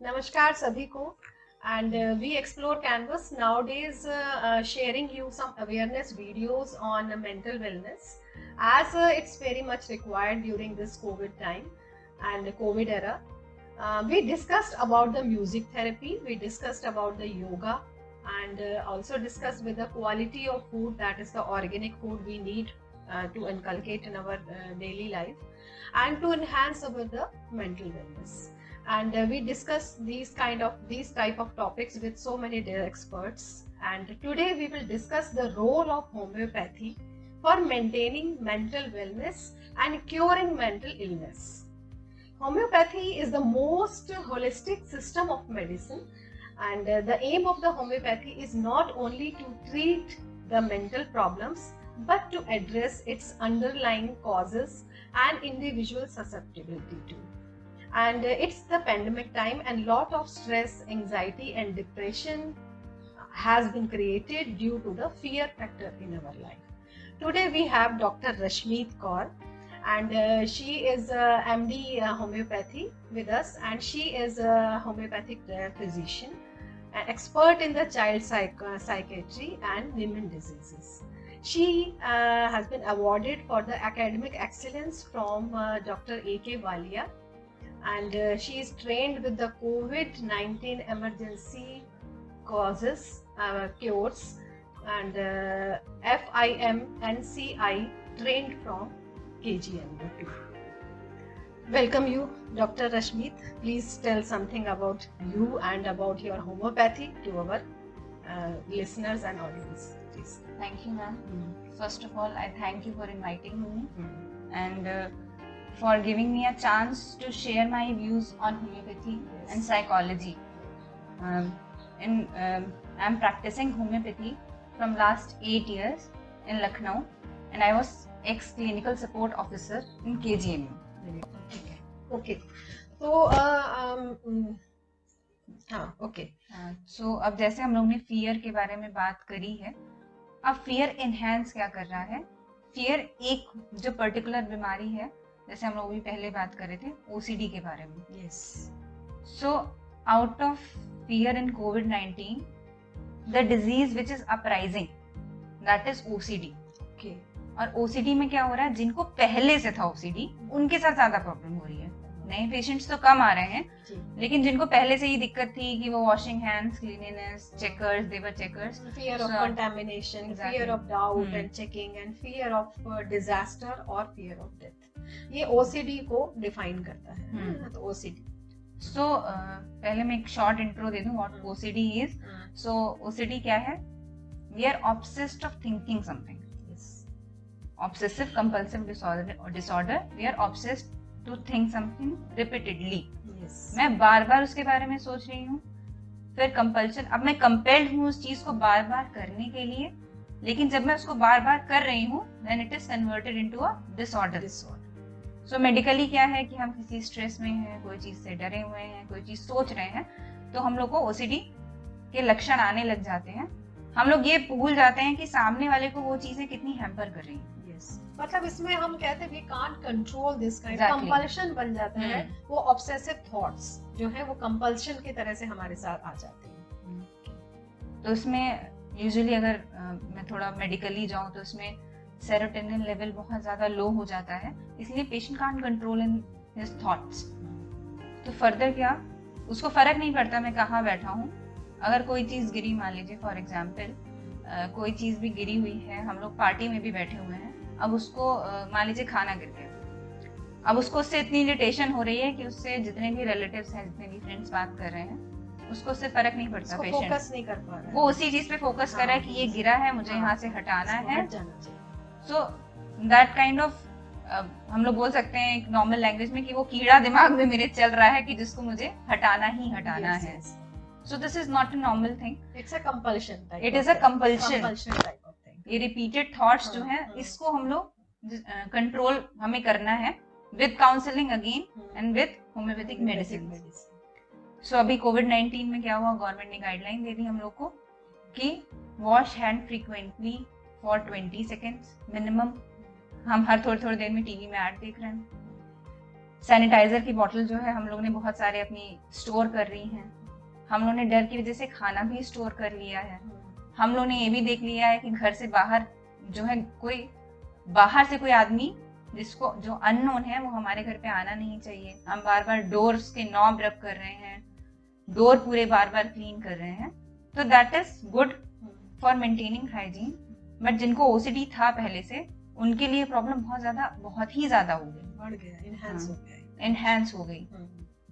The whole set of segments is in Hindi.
Namaskar sabhi ko. And we explore Canvas nowadays, sharing you some awareness videos on mental wellness, as it's very much required during this COVID time and the COVID era. We discussed about the music therapy, we discussed about the yoga, and also discussed with the quality of food, that is the organic food we need to inculcate in our daily life and to enhance our the mental wellness. And we discuss these type of topics with so many dear experts. And today we will discuss the role of homeopathy for maintaining mental wellness and curing mental illness. Homeopathy is the most holistic system of medicine, and the aim of the homeopathy is not only to treat the mental problems but to address its underlying causes and individual susceptibility too. And it's the pandemic time, and lot of stress, anxiety and depression has been created due to the fear factor in our life. Today we have Dr. Rashmeet Kaur, and she is MD homeopathy with us, and she is a homeopathic physician, an expert in the child psychiatry and women diseases. She has been awarded for the academic excellence from Dr. A.K. Walia, and she is trained with the COVID-19 emergency causes cures, and FIMNCI trained from KGM. Welcome you, Dr. Rashmeet. Please tell something about you and about your homeopathy to our listeners and audience, please. Thank you, ma'am. First of all, I thank you for inviting me and for giving me a chance to share my views on homeopathy and psychology. I'm practicing homeopathy from last 8 years in Lucknow, and I was ex-clinical support officer in KGM. Okay. So, हाँ, okay. So अब जैसे हम लोग ने फियर के बारे में बात करी है, अब फियर एनहांस क्या कर रहा है? फियर एक जो पर्टिकुलर बीमारी है, जैसे हम लोग भी पहले बात कर रहे थे OCD के बारे में. Yes. So out of fear in COVID-19, the disease which is uprising, that is OCD. Okay. और OCD में क्या हो रहा है? जिनको पहले से था OCD, उनके साथ ज्यादा प्रॉब्लम हो रही है. नए पेशेंट्स तो कम आ रहे हैं, लेकिन जिनको पहले से ही दिक्कत थी कि वो washing hands, cleanliness, checkers, they were checkers, fear of contamination, fear of doubt and checking, and fear of disaster or fear of death. ये OCD को डिफाइन करता है. तो OCD. So पहले मैं एक शॉर्ट इंट्रो दे दूं what OCD is. So OCD क्या है? We are obsessed of thinking something. Yes. Obsessive compulsive disorder. We are obsessed to think something repeatedly. Yes. मैं बार बार उसके बारे में सोच रही हूँ. फिर कंपल्शन, अब मैं कंपेल्ड हूँ उस चीज को बार बार करने के लिए, लेकिन जब मैं उसको बार बार कर रही हूँ, then it is converted into a disorder. So medically क्या है कि हम किसी स्ट्रेस में हैं, कोई चीज से डरे हुए हैं, कोई चीज सोच रहे हैं, तो हम लोग को OCD के लक्षण आने लग जाते हैं. हम लोग ये भूल जाते हैं कि सामने वाले को वो चीजें कितनी हैम्पर कर रही हैं. मतलब इसमें हम कहते हैं we can't control this kind of compulsion बन जाता है. वो obsessive thoughts जो है वो compulsion की तरह से हमारे साथ आ जाते हैं. तो उसमें यूजुअली अगर मैं थोड़ा मेडिकली जाऊं तो उसमें सेरोटोनिन लेवल बहुत ज्यादा लो हो जाता है, इसलिए patient can't control in his thoughts. तो फर्दर क्या, उसको फर्क नहीं पड़ता मैं कहाँ बैठा हूँ. अगर कोई चीज गिरी, मान लीजिए फॉर एग्जाम्पल कोई चीज भी गिरी हुई है, हम लोग पार्टी में भी बैठे हुए हैं, अब उसको मान लीजिए खाना गिर गया, अब उसको उससे इतनी इरिटेशन हो रही है कि उससे जितने भी रिलेटिव्स हैं, जितने भी फ्रेंड्स बात कर रहे हैं, उसको उससे फर्क नहीं पड़ता. पेशेंट फोकस नहीं कर पा रहा है, वो उसी चीज पे फोकस कर रहा है कि ये गिरा है, मुझे यहाँ से हटाना है. सो दैट काइंड ऑफ हम लोग बोल सकते हैं एक नॉर्मल लैंग्वेज में कि वो कीड़ा दिमाग में मेरे चल रहा है कि जिसको मुझे हटाना ही हटाना है. So this is not a normal thing, it's a compulsion. It is a compulsion type of thing. ये रिपीटेड थॉट्स जो हैं, इसको हम लोग कंट्रोल हमें करना है with counselling again and with homeopathic medicine. So अभी कोविड-19 में क्या हुआ, गवर्नमेंट ने गाइडलाइन दे दी हम लोग को कि wash hand frequently for 20 seconds minimum. हम हर थोड़ी थोड़ी देर में टीवी में ऐड देख रहे हैं, सैनिटाइजर की बोतल जो है हम लोग ने बहुत सारे अपनी स्टोर कर रही हैं। हम लोग ने डर की वजह से खाना भी स्टोर कर लिया है। हम लोग ने ये भी देख लिया है कि घर से बाहर जो है कोई बाहर से कोई आदमी जिसको जो अननोन है वो हमारे घर पे आना नहीं चाहिए। हम बार बार डोर्स के नॉब रब कर रहे हैं, डोर पूरे बार बार क्लीन कर रहे हैं। तो that is good for maintaining hygiene. But जिनको ओसीडी था पहले से, उनके लिए प्रॉब्लम बहुत ही ज्यादा हो गई, बढ़ गया, इनहैंस हो गया, एनहांस हो गई।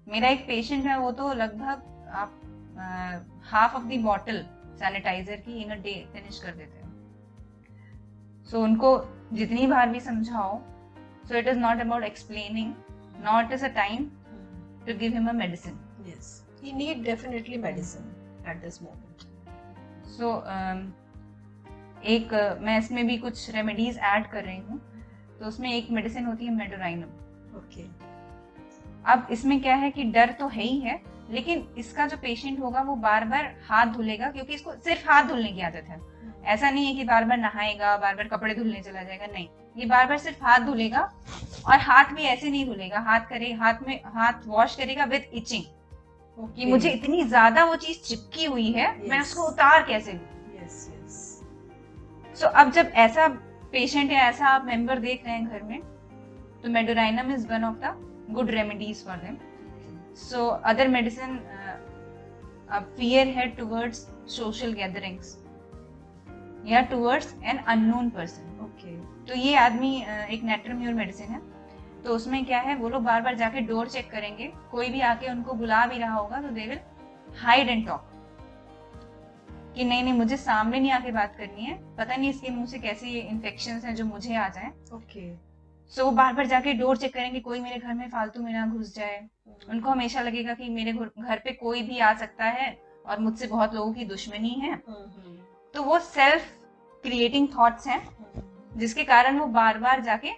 मेरा एक पेशेंट है, वो तो लगभग आप half of the bottle sanitizer की इन अ डे फिनिश कर देते हैं। सो उनको जितनी बार भी समझाओ, so it is not about explaining, not it is a time to give him a medicine. Yes, he need definitely medicine at this moment. So मैं इसमें भी कुछ रेमेडीज ऐड कर रही हूँ। तो उसमें एक मेडिसिन होती है मेडोराइनम। Okay. अब इसमें क्या है कि डर तो है ही है, लेकिन इसका जो पेशेंट होगा वो बार बार हाथ धुलेगा, क्योंकि इसको सिर्फ हाथ धुलने की आदत है। ऐसा नहीं है कि बार बार नहाएगा, बार बार कपड़े धुलने चला जाएगा, नहीं, ये बार बार सिर्फ हाथ धुलेगा। और हाथ भी ऐसे नहीं धुलेगा, हाथ वॉश करेगा विद इचिंग, कि मुझे इतनी ज्यादा वो चीज चिपकी हुई है, मैं उसको उतार कैसे लूं। Yes, yes. सो अब जब ऐसा पेशेंट या ऐसा आप मेंबर देख रहे हैं घर में, तो Medorrhinum is one of the good remedies for them. So other medicine, fear है टुवर्ड्स सोशल गैदरिंग्स या towards an unknown person. Okay. तो ये आदमी एक नेट्रोम्योर मेडिसिन है। तो उसमें क्या है, वो लोग बार बार जाके डोर चेक करेंगे, कोई भी आके उनको बुला भी रहा होगा तो they will hide and talk कि नहीं मुझे सामने नहीं आके बात करनी है, पता नहीं इसके मुंह से कैसे ये इन्फेक्शंस हैं जो मुझे आ जाएं। Okay. सो वो बार बार जाके डोर चेक करेंगे, कोई मेरे घर में फालतू में ना घुस जाए। उनको हमेशा लगेगा कि मेरे घर पे कोई भी आ सकता है और मुझसे बहुत लोगों की दुश्मनी है। तो वो सेल्फ क्रिएटिंग थॉट्स हैं, जिसके कारण वो बार बार जाके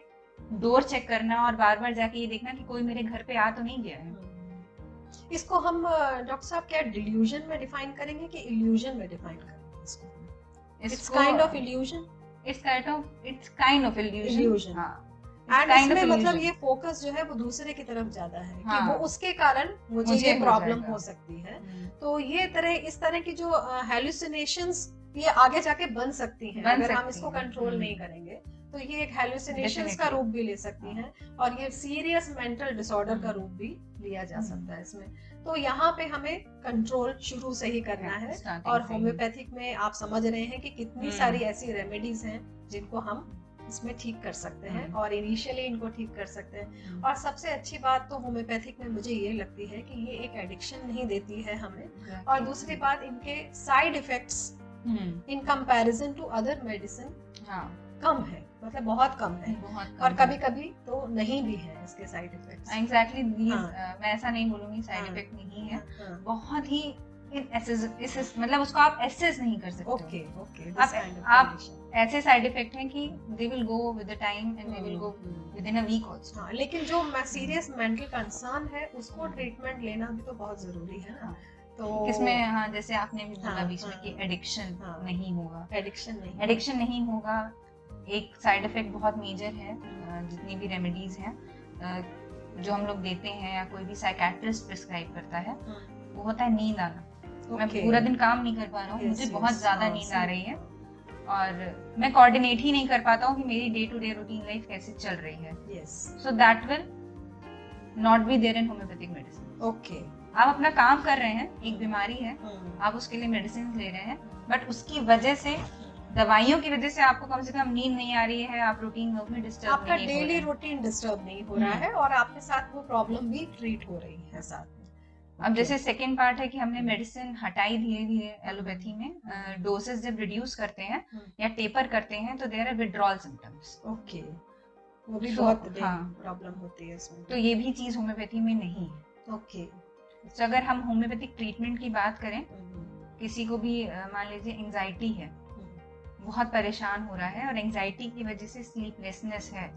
डोर चेक करना और बार बार जाके ये देखना कि कोई मेरे घर पे आ तो नहीं गया है। इसको हम डॉक्टर साहब क्या डिल्यूजन में डिफाइन करेंगे कि इल्यूजन में डिफाइन करेंगे इसको? It's kind of illusion. It's kind of illusion. Illusion. हाँ. एंड इसमें मतलब ये फोकस जो है वो दूसरे की तरफ ज्यादा है कि वो उसके कारण मुझे ये प्रॉब्लम हो सकती है। तो ये इस तरह की जो हेलुसिनेशंस ये आगे जाके बन सकती हैं अगर हम इसको कंट्रोल नहीं करेंगे। तो ये एक हेलुसिनेशंस का रूप भी ले सकती हैं और ये सीरियस मेंटल डिसऑर्डर का रूप भी लिया जा सकता है इसमें। तो यहाँ पे हमें कंट्रोल शुरू से ही करना है। और होम्योपैथिक में आप समझ रहे हैं कि कितनी सारी ऐसी रेमेडीज हैं जिनको हम इसमें ठीक कर सकते हैं और इनिशियली इनको ठीक कर सकते हैं। और सबसे अच्छी बात तो होम्योपैथिक में मुझे ये लगती है कि ये एक एडिक्शन नहीं देती है हमें। और दूसरी बात, इनके side effects in comparison to other medicine कम है, मतलब बहुत कम है, और कभी कभी तो नहीं भी है इसके साइड इफेक्ट्स। एग्जैक्टली, मैं ऐसा नहीं बोलूंगी साइड इफेक्ट नहीं है, बहुत ही मतलब उसको आप एसेस नहीं कर सकते। ओके, आप ऐसे साइड इफेक्ट हैं कि they will go with the time and they will go with in a week also. लेकिन जो सीरियस मेंटल कंसर्न है उसको ट्रीटमेंट लेना भी तो बहुत जरूरी है ना। तो किसमें जैसे आपने भी बोला बीच में कि एडिक्शन नहीं होगा, एडिक्शन नहीं होगा। एक साइड इफेक्ट बहुत मेजर है जितनी भी रेमेडीज हैं जो हम लोग देते हैं या कोई भी साइकियाट्रिस्ट प्रिस्क्राइब करता है, वो होता है नींद आना। मैं पूरा दिन काम नहीं कर पा रहा हूँ, मुझे बहुत ज्यादा नींद आ रही है और मैं कोऑर्डिनेट ही नहीं कर पाता हूँ कि मेरी day to day routine life कैसे चल रही है। So that will not be there in homeopathic medicine. Okay, आप अपना काम कर रहे हैं, एक बीमारी है, आप उसके लिए मेडिसिन ले रहे हैं, बट उसकी वजह से, दवाइयों की वजह से आपको कम से कम नींद नहीं आ रही है, आप रूटीन वर्क में डिस्टर्ब आपका डेली रूटीन डिस्टर्ब नहीं हो रहा है और आपके साथ वो प्रॉब्लम भी ट्रीट हो रही है साथ में। अब जैसे सेकेंड पार्ट है कि हमने मेडिसिन हटाई धीरे धीरे एलोपैथी में, डोसेस जब रिड्यूस करते हैं या टेपर करते हैं तो there are withdrawal symptoms. Okay, वो भी बहुत प्रॉब्लम होती है इसमें। तो ये भी चीज होम्योपैथी में नहीं है। ओके, तो अगर हम होम्योपैथिक ट्रीटमेंट की बात करें, किसी को भी मान लीजिए एंजाइटी है, बहुत परेशान हो रहा है और एंजाइटी की वजह से स्लीपलेसनेस है,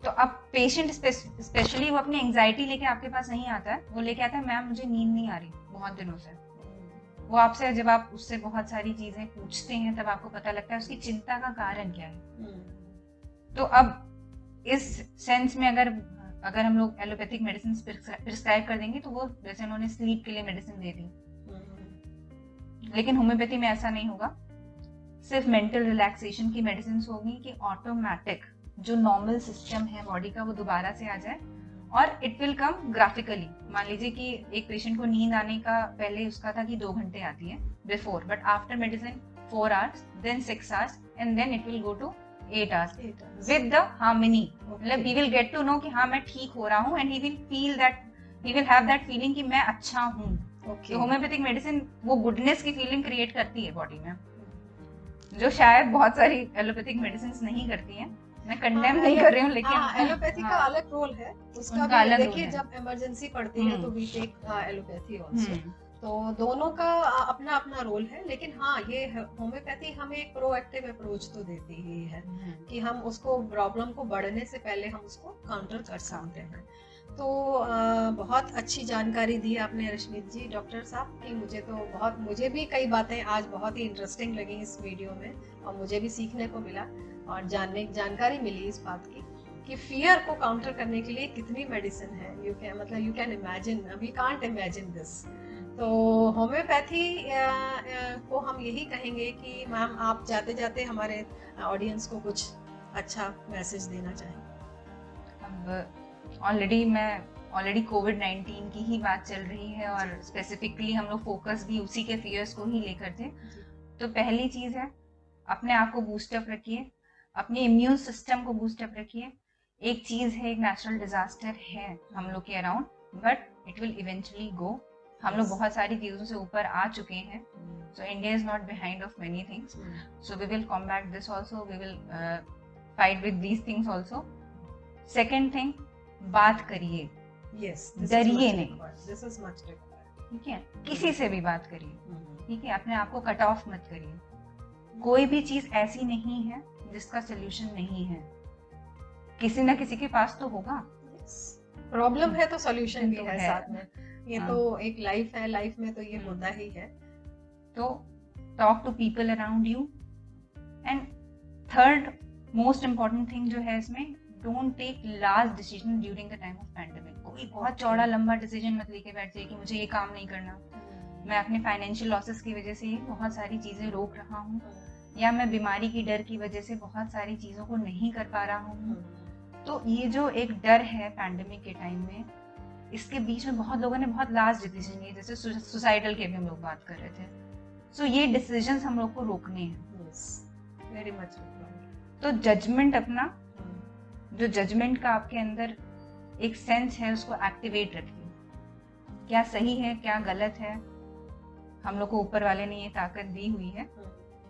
तो अब पेशेंट स्पेशली वो अपनी एंजाइटी लेके आपके पास नहीं आता है, वो लेके आता है मैम मुझे नींद नहीं आ रही बहुत दिनों से। वो आपसे, जब आप उससे बहुत सारी चीजें पूछते हैं तब आपको पता लगता है उसकी चिंता का कारण क्या है। तो अब इस सेंस में अगर अगर हम लोग एलोपैथिक मेडिसिन प्रिस्क्राइब कर देंगे तो वो जैसे उन्होंने स्लीप के लिए मेडिसिन दे दी, लेकिन होम्योपैथी में ऐसा नहीं होगा। सिर्फ मेंटल रिलैक्सेशन की मेडिसिन होगी कि ऑटोमेटिक जो नॉर्मल सिस्टम है बॉडी का वो दोबारा से आ जाए, और इट विल कम ग्राफिकली। मान लीजिए कि एक पेशेंट को नींद आने का पहले उसका था कि 2 घंटे आती है before, but after medicine 4 hours, then 6 hours, and then it will go to 8 hours with the harmony. मतलब he will get to know कि हाँ मैं ठीक हो रहा हूँ, and he will feel that, he will have that feeling कि मैं अच्छा हूँ। तो होम्योपैथिक मेडिसिन वो गुडनेस की फीलिंग क्रिएट करती है बॉडी में, जो शायद बहुत सारी एलोपैथिक मेडिसिन नहीं करती हैं। मैं कंडेम नहीं कर रही हूँ, लेकिन एलोपैथी का अलग रोल है, उसका भी देखिए जब इमरजेंसी पड़ती है तो वी टेक एलोपैथी आल्सो, तो दोनों का अपना अपना रोल है। लेकिन हाँ, ये होम्योपैथी हमें एक प्रोएक्टिव अप्रोच तो देती ही है कि हम उसको प्रॉब्लम को बढ़ने से पहले हम उसको काउंटर कर सकते हैं। तो बहुत अच्छी जानकारी दी आपने रश्मित जी, डॉक्टर साहब, कि मुझे भी कई बातें आज बहुत ही इंटरेस्टिंग लगी इस वीडियो में, और मुझे भी सीखने को मिला और जानकारी मिली इस बात की कि फियर को काउंटर करने के लिए कितनी मेडिसिन है। You can imagine, we can't imagine this. तो होम्योपैथी को हम यही कहेंगे कि मैम आप जाते जाते हमारे ऑडियंस को कुछ अच्छा मैसेज देना चाहें। अब ऑलरेडी कोविड-19 की ही बात चल रही है और स्पेसिफिकली हम लोग फोकस भी उसी के फियर्स को ही लेकर थे। तो पहली चीज़ है, अपने आप को बूस्टअप रखिए, अपने इम्यून सिस्टम को बूस्टअप रखिए। एक चीज़ है, एक नेचुरल डिजास्टर है हम लोग के around, but it will eventually गो। हम लोग बहुत सारी चीज़ों से ऊपर आ चुके हैं, so India is not behind of many things, so we will combat this also, we will fight with these things also. Second thing, बात करिए, डरिए नहीं, ठीक है, किसी से भी बात करिए, ठीक है, अपने आप को कट ऑफ मत करिए। कोई भी चीज ऐसी नहीं है जिसका सोल्यूशन नहीं है, किसी ना किसी के पास तो होगा। प्रॉब्लम है तो सोल्यूशन भी है साथ में, ये तो एक लाइफ है, लाइफ में तो ये होता ही है। तो talk to people around you. And third most important thing जो है इसमें, don't take large decision during the time of pandemic. कोई बहुत चौड़ा लंबा डिसीजन मत लेके बैठ जाइए कि मुझे ये काम नहीं करना, मैं अपने फाइनेंशियल लॉसेस की वजह से ही बहुत सारी चीजें रोक रहा हूँ, या मैं बीमारी की डर की वजह से बहुत सारी चीजों को नहीं कर पा रहा हूँ। तो ये जो एक डर है पैंडेमिक के टाइम में, इसके बीच में बहुत लोगों ने बहुत लार्ज डिसीजन लिए, जैसे सुसाइडल के भी हम लोग बात कर रहे थे। सो ये डिसीजंस हम लोग को रोकने हैं, वेरी मच। तो जजमेंट अपना, जो जजमेंट का आपके अंदर एक सेंस है, उसको एक्टिवेट रखिए। क्या सही है, क्या गलत है, हम लोग को ऊपर वाले ने ये ताकत दी हुई है,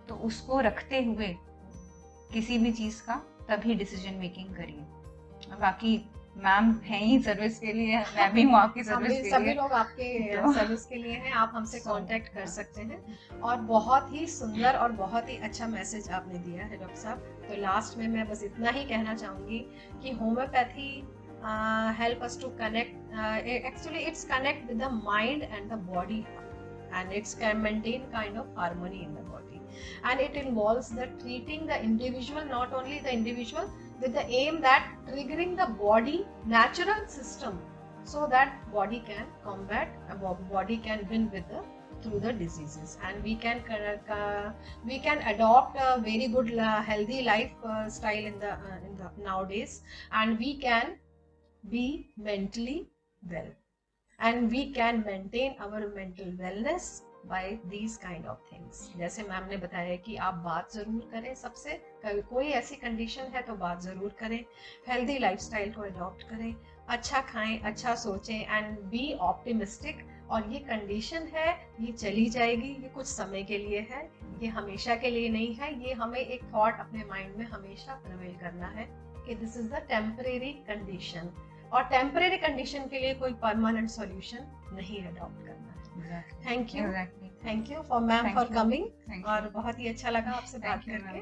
तो उसको रखते हुए किसी भी चीज का तभी डिसीजन मेकिंग करिए। बाकी मैम है ही सर्विस के लिए, मैं भी हूँ आपकी सर्विस के लिए, सभी लोग आपके सर्विस के लिए हैं, आप हमसे कांटेक्ट कर सकते हैं। और बहुत ही सुंदर और बहुत ही अच्छा मैसेज आपने दिया है डॉक्टर साहब। तो लास्ट में मैं बस इतना ही कहना चाहूँगी कि homeopathy help us to connect, actually it's connect with the mind and the body, and it's can maintain kind of harmony in the body, and it involves the treating the individual, not only the individual, with the aim that triggering the body natural system so that body can combat, body can win with the through the diseases, and we can adopt a very good healthy lifestyle in the nowadays, and we can be mentally well, and we can maintain our mental wellness by these kind of things। जैसे मैम ने बताया कि आप बात जरूर करें सबसे, कोई ऐसी कंडीशन है तो बात जरूर करें, हेल्दी लाइफस्टाइल को अडॉप्ट करें, अच्छा खाएं, अच्छा सोचें, एंड बी ऑप्टिमिस्टिक। और ये कंडीशन है, ये चली जाएगी, ये कुछ समय के लिए है, ये हमेशा के लिए नहीं है। ये हमें एक थॉट अपने माइंड में हमेशा प्रिवेल करना है कि this is the temporary condition, और टेम्परेरी कंडीशन के लिए कोई परमानेंट सॉल्यूशन नहीं अडॉप्ट करना है। Thank you for ma'am for coming, और बहुत ही अच्छा लगा आपसे बात करके।